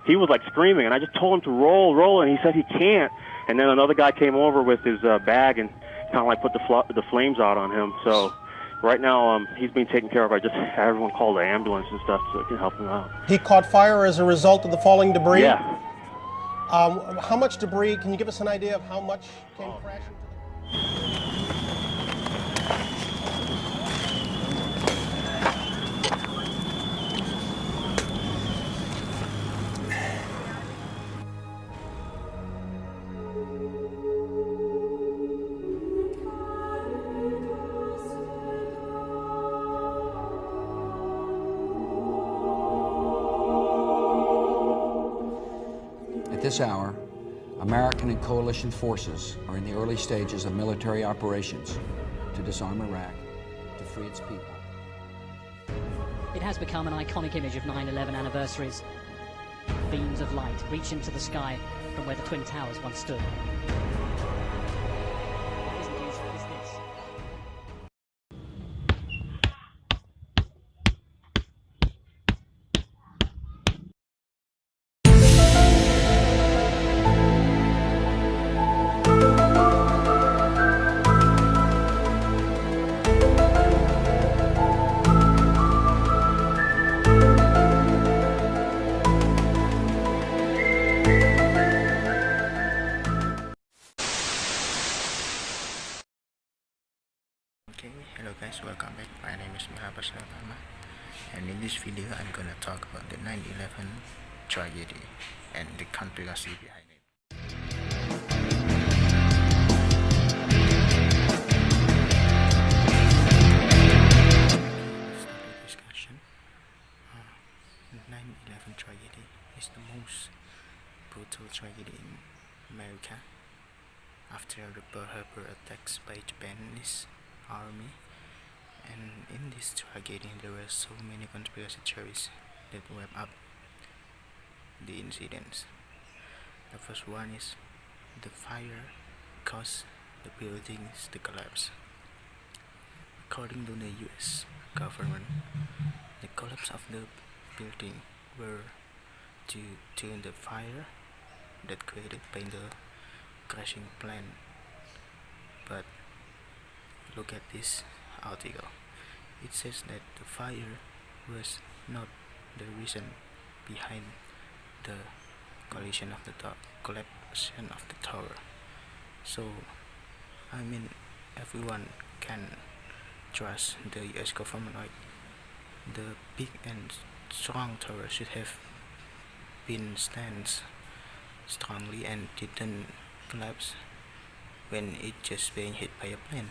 he was like screaming, and I just told him to roll, and he said he can't. And then another guy came over with his bag and kind of like put the flames out on him. So right now he's being taken care of. I just had everyone call the ambulance and stuff so it can help him out. He caught fire as a result of the falling debris? Yeah. How much debris, can you give us an idea of how much came crashing to the... At this hour, American and coalition forces are in the early stages of military operations to disarm Iraq, to free its people. It has become an iconic image of 9/11 anniversaries. Beams of light reach into the sky from where the Twin Towers once stood. What isn't usual is this. Hello guys, welcome back. My name is Muhamad, and in this video I'm gonna talk about the 9/11 tragedy and the conspiracy behind it. Let's start the discussion. The 9/11 tragedy is the most brutal tragedy in America after the Pearl Harbor attacks by Japanese army. And in this tragedy there were so many conspiracy theories that wrap up the incidents. The first one is the fire caused the buildings to collapse. According to the US government, the collapse of the building were due to the fire that created by the crashing plane. But look at this article. It says that the fire was not the reason behind the collapse of the tower. So I mean, everyone can trust the US government, right? The big and strong tower should have been stands strongly and didn't collapse when it just being hit by a plane.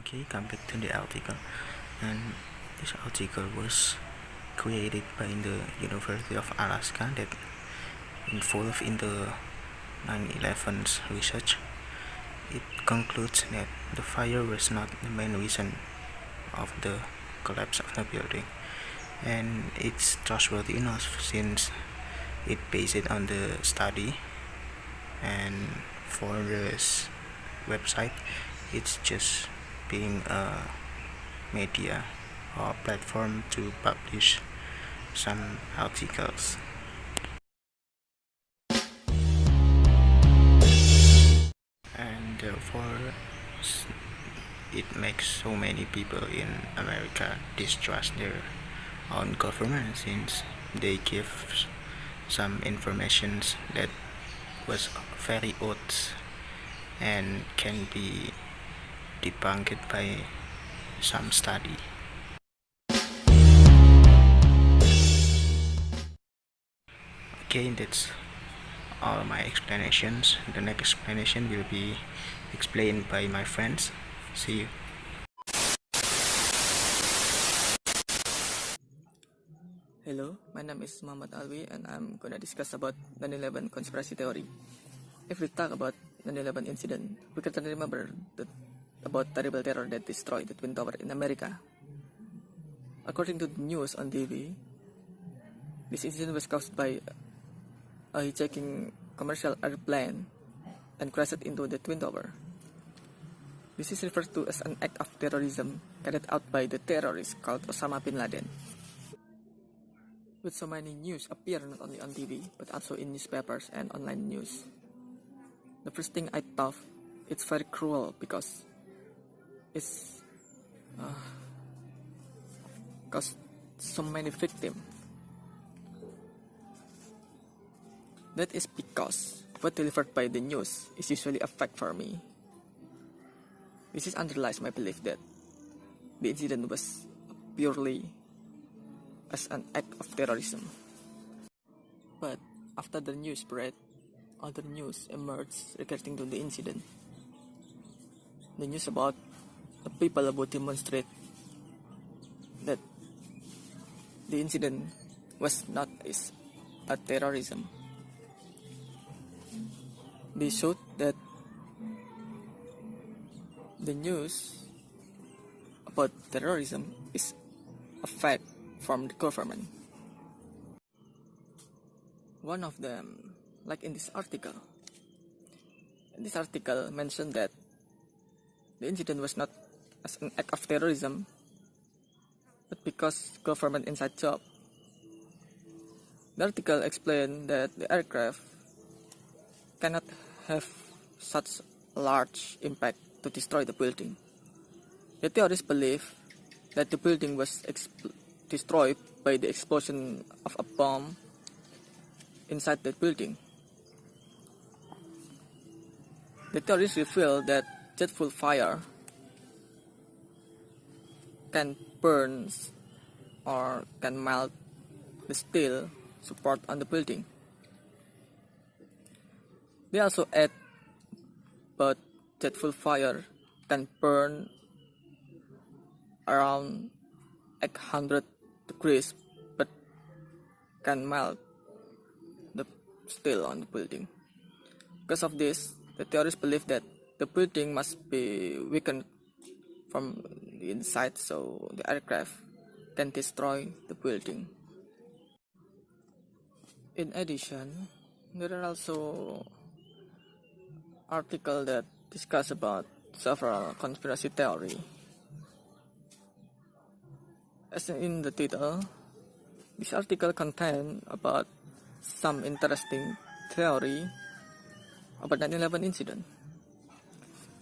Okay, come back to the article, and this article was created by the University of Alaska that involved in the 9/11's research. It concludes that the fire was not the main reason of the collapse of the building, and it's trustworthy enough since it based on the study, and for this website it's just being a media or platform to publish some articles. And therefore it makes so many people in America distrust their own government since they give some information that was very odd and can be debunked by some study. Okay, that's all my explanations. The next explanation will be explained by my friends. See you. Hello, my name is Muhammad Alwi, and I'm gonna discuss about 9/11 conspiracy theory. If we talk about 9/11 incident, we can remember about terrible terror that destroyed the Twin Tower in America. According to the news on TV, this incident was caused by a hijacking commercial airplane and crashed into the Twin Tower. This is referred to as an act of terrorism carried out by the terrorist called Osama bin Laden. With so many news appear not only on TV but also in newspapers and online news. The first thing I thought, it's very cruel because it's caused so many victims. That is because what delivered by the news is usually a fact for me. This is underlies my belief that the incident was purely as an act of terrorism. But after the news spread, other news emerged regarding to the incident. The news about the people about demonstrate that the incident was not a terrorism. They showed that the news about terrorism is a fact from the government. One of them, like in this article mentioned that the incident was not as an act of terrorism, but because government inside job. The article explained that the aircraft cannot have such large impact to destroy the building. The theorists believe that the building was destroyed by the explosion of a bomb inside the building. The theorists reveal that jetful fire can burn or can melt the steel support on the building. They also add, but jetful fire can burn around 800 degrees, but can melt the steel on the building. Because of this, the theorists believe that the building must be weakened from the inside so the aircraft can destroy the building. In addition, there are also articles that discuss about several conspiracy theories. As in the title, this article contains about some interesting theory about 9/11 incident.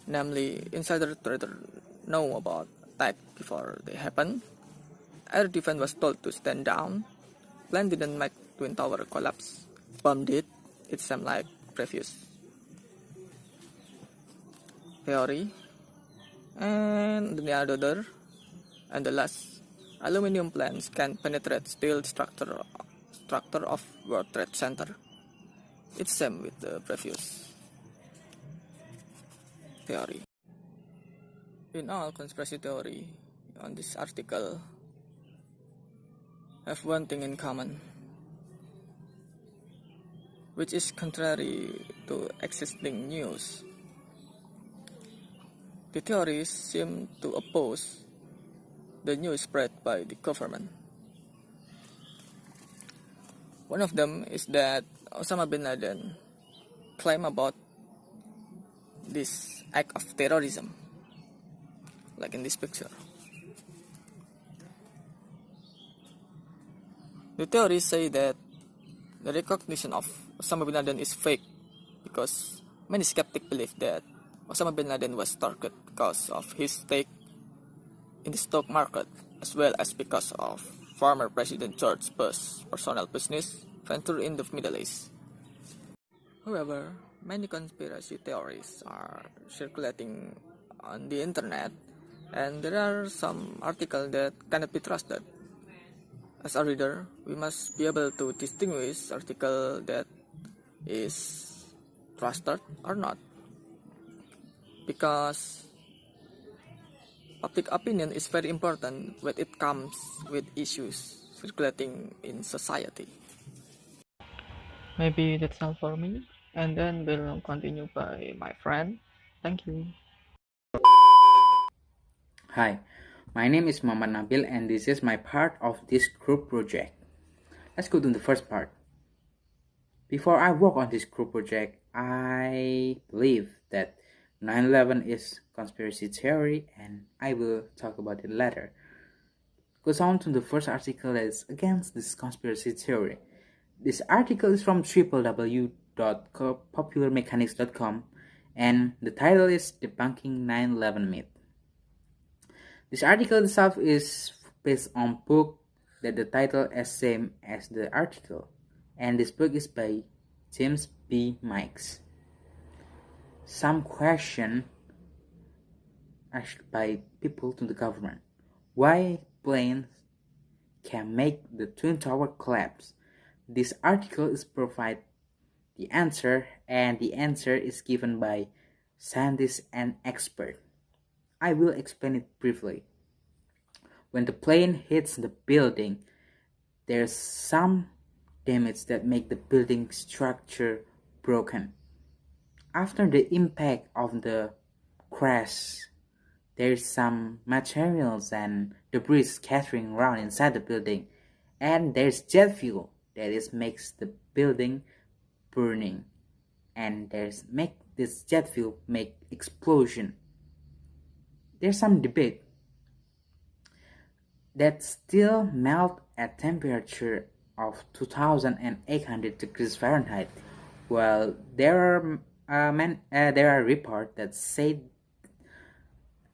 Namely, insider trader know about attack before they happen. Air defense was told to stand down. Plane didn't make Twin Tower collapse. Bomb did. It seemed like previous theory. And the other, and the last, aluminum planes can penetrate steel structure of World Trade Center. It's same with the previous theory. In all conspiracy theory on this article have one thing in common, which is contrary to existing news. The theories seem to oppose the news spread by the government. One of them is that Osama bin Laden claimed about this act of terrorism, like in this picture. The theories say that the recognition of Osama bin Laden is fake because many skeptics believe that Osama bin Laden was targeted because of his stake in the stock market, as well as because of former President George Bush's personal business venture in the Middle East. However, many conspiracy theories are circulating on the internet, and there are some articles that cannot be trusted. As a reader, we must be able to distinguish article that is trusted or not, because public opinion is very important when it comes with issues circulating in society. Maybe that's all for me, and then we'll continue by my friend. Thank you. Hi, my name is Nabil, and this is my part of this group project. Let's go to the first part. Before I work on this group project, I believe that 9/11 is conspiracy theory, and I will talk about it later. Goes on to the first article that is against this conspiracy theory. This article is from www.popularmechanics.com, and the title is Debunking 9/11 Myth. This article itself is based on book that the title is same as the article, and this book is by James B. Mikes. Some question asked by people to the government: why planes can make the Twin Tower collapse? This article is provide the answer, and the answer is given by scientists and experts. I will explain it briefly. When the plane hits the building, there's some damage that make the building structure broken. After the impact of the crash, there's some materials and debris scattering around inside the building, and there's jet fuel that makes the building burning, and this jet fuel make explosion. There's some debate that still melt at temperature of 2,800 degrees Fahrenheit, while there are reports that say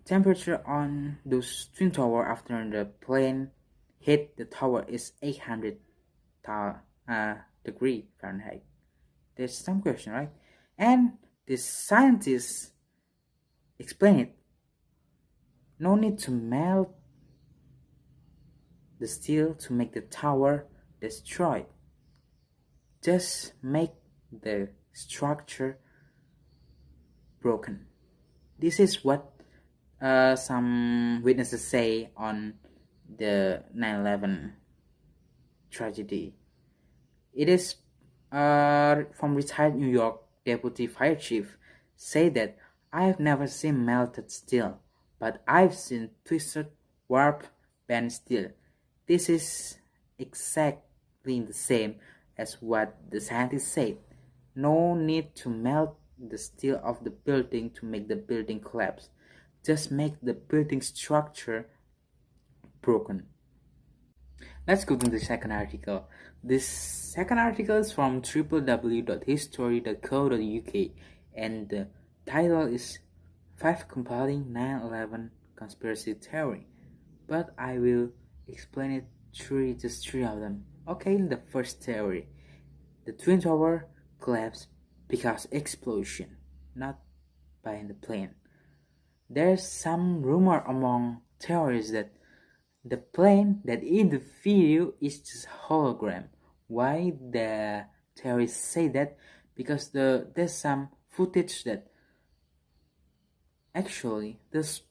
temperature on those twin tower after the plane hit the tower is 800 degree Fahrenheit. There's some question, right? And the scientists explain it. No need to melt the steel to make the tower destroyed. Just make the structure broken. This is what some witnesses say on the 9/11 tragedy. It is from retired New York deputy fire chief say that I've never seen melted steel, but I've seen twisted, warped, bent steel. This is exactly the same as what the scientists said. No need to melt the steel of the building to make the building collapse. Just make the building structure broken. Let's go to the second article. This second article is from www.history.co.uk, and the title is 5 Compelling 9/11 Conspiracy Theory, but I will explain it just three of them. Okay, the first theory: the Twin Tower collapsed because explosion, not by the plane. There's some rumor among theorists that the plane that in the video is just hologram. Why the theorists say that? Because there's some footage that actually this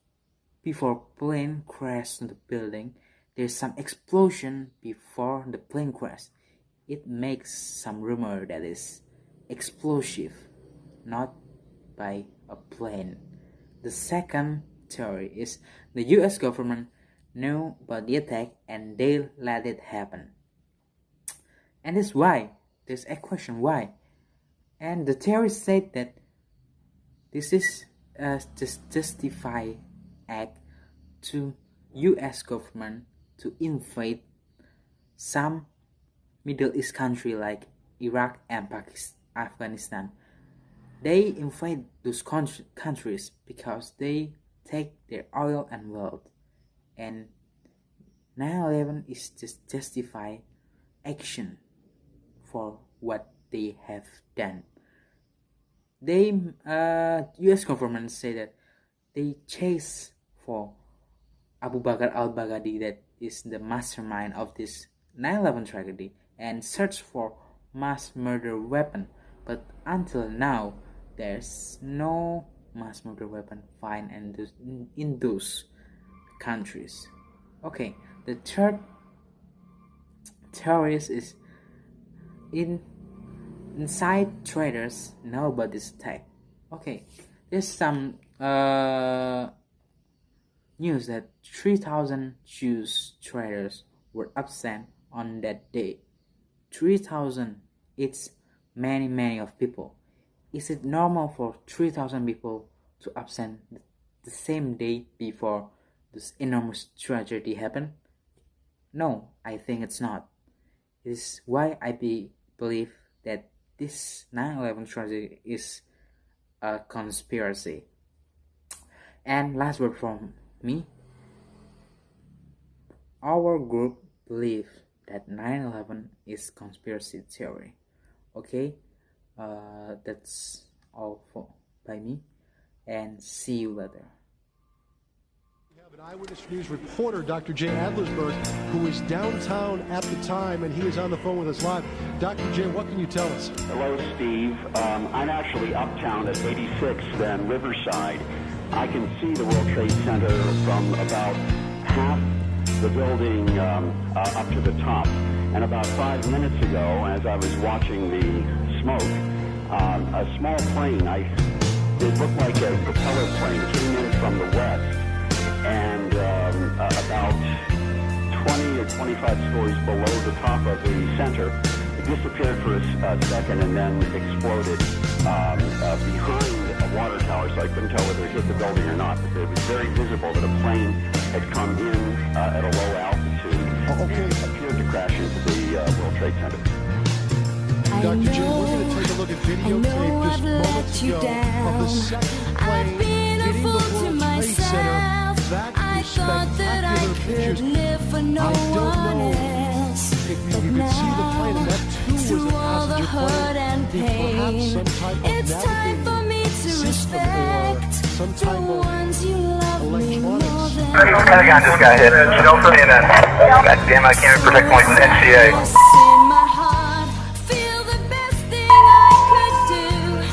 before plane crashed in the building, there's some explosion before the plane crash. It makes some rumor that is explosive, not by a plane. The second theory is the US government knew about the attack and they let it happen. And that's why. There's a question why. And the theory said that this is just justify act to US government to invade some Middle East country like Iraq and Afghanistan. They invade those countries because they take their oil and wealth, and 9/11 is just justify action for what they have done. They US government say that they chase for Abu Bakr al-Baghdadi, that is the mastermind of this 9/11 tragedy, and search for mass murder weapon, but until now there's no mass murder weapon found in those countries. Okay, the third theory is inside traders know about this attack. Okay, there's some news that 3,000 Jews traders were absent on that day. 3,000, it's many of people. Is it normal for 3,000 people to absent the same day before this enormous tragedy happened? No, I think it's not. It is why I believe that this 9/11 tragedy is a conspiracy. And last word from me. Our group believes that 9/11 is conspiracy theory. Okay, that's all by me, and see you later. We have an Eyewitness News reporter, Dr. Jay Adlersberg, who was downtown at the time, and he is on the phone with us live. Dr. Jay, what can you tell us? Hello, Steve. I'm actually uptown at 86th and Riverside. I can see the World Trade Center from about half the building up to the top. And about 5 minutes ago, as I was watching the smoke, a small plane, it looked like a propeller plane, came in from the west, and about 20 or 25 stories below the top of the center, it disappeared for a second and then exploded behind a water tower, so I couldn't tell whether it hit the building or not, but it was very visible that a plane had come in at a low altitude and appeared to crash into the World Trade Center. Dr. Jim, we're going to take a look at videotape just moments ago of the second plane hitting the World Trade Center. That is spectacular pictures. I don't know if you could see the plane, and that too was a passenger plane. Perhaps some type of navigating system or some type of electronics. Pentagon just got hit. Don't put in that. God damn, I can't protect points in NCA.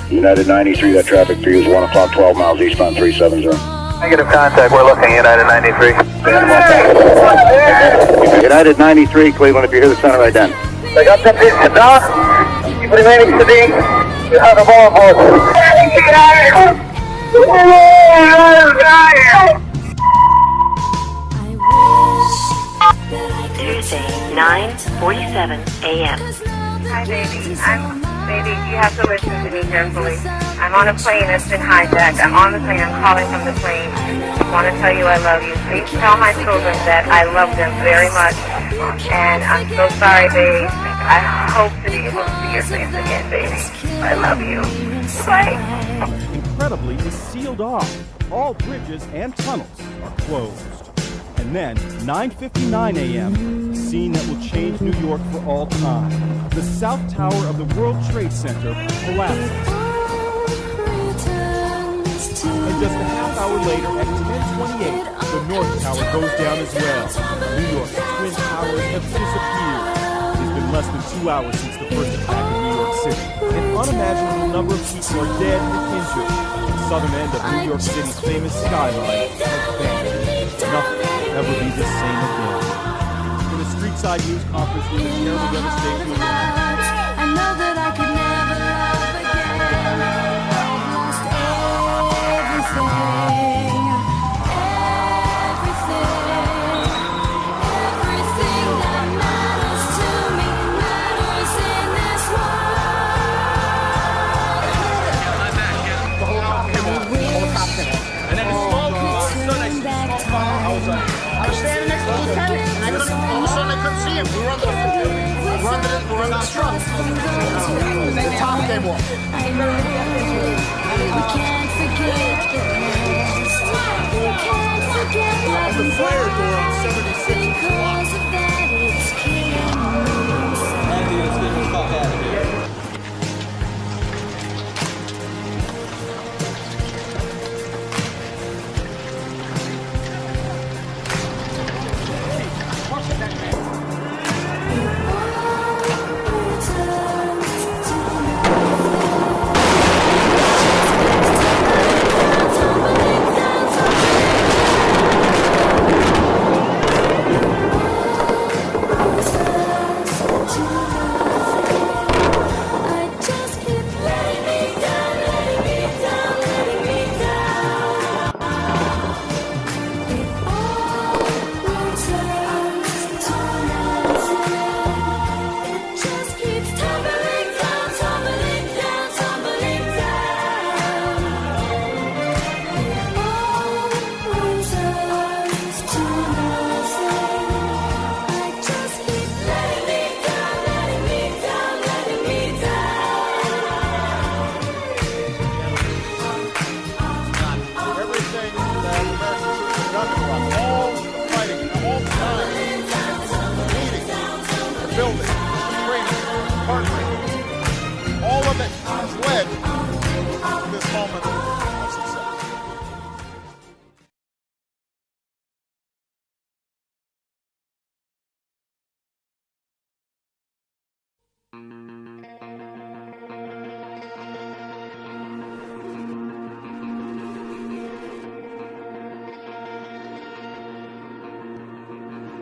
United 93, that traffic for you is 1 o'clock, 12 miles eastbound 370. Negative contact, we're looking, United 93. United 93, Cleveland, if you hear the center right then. I got that piece of dog. Keep remaining to be. You have the ball, boys. Tuesday, 9:47 a.m. Hi, baby. Baby, you have to listen to me carefully. I'm on a plane that's been hijacked. I'm on the plane. I'm calling from the plane. I want to tell you I love you. Please tell my children that I love them very much. And I'm so sorry, baby. I hope to be able to see your face again, baby. I love you. Bye. Incredibly, is sealed off. All bridges and tunnels are closed. And then, 9:59 a.m., a scene that will change New York for all time. The South Tower of the World Trade Center collapses. And just a half hour later, at 10:28, the North Tower goes down as well. New York's Twin Towers have disappeared. It's been less than 2 hours since the first attack in New York City. An unimaginable number of people are dead and injured. The southern end of New York City's famous skyline has vanished. Nothing will ever be the same again. In a street-side news conference with the terrible devastation of I know that I could never love again. I've lost everything. Everything that matters to me matters in this world. And then the smoke, all of a sudden I see the smoke fire. I was standing next to the lieutenant, and all of a sudden I couldn't see him. We were under the truck. The top came off. We can't forget the past. We can't forget what the fire door on 76 because of that it's killing me. Andy, let's get the fuck out of here.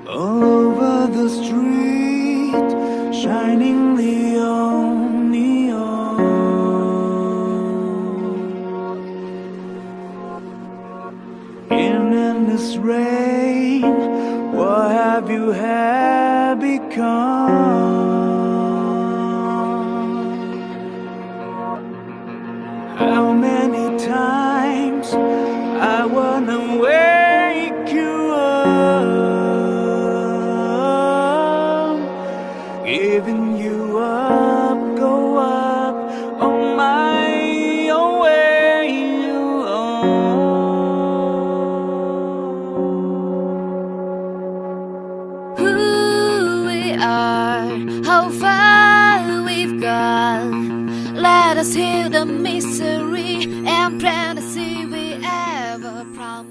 all over the street, shining neon, neon. In this rain, what have you had become? How many times I wanna wake you up, giving you up, go up on my own way alone. Who we are, how far we've gone. Let us heal the misery and plan to see we ever promise.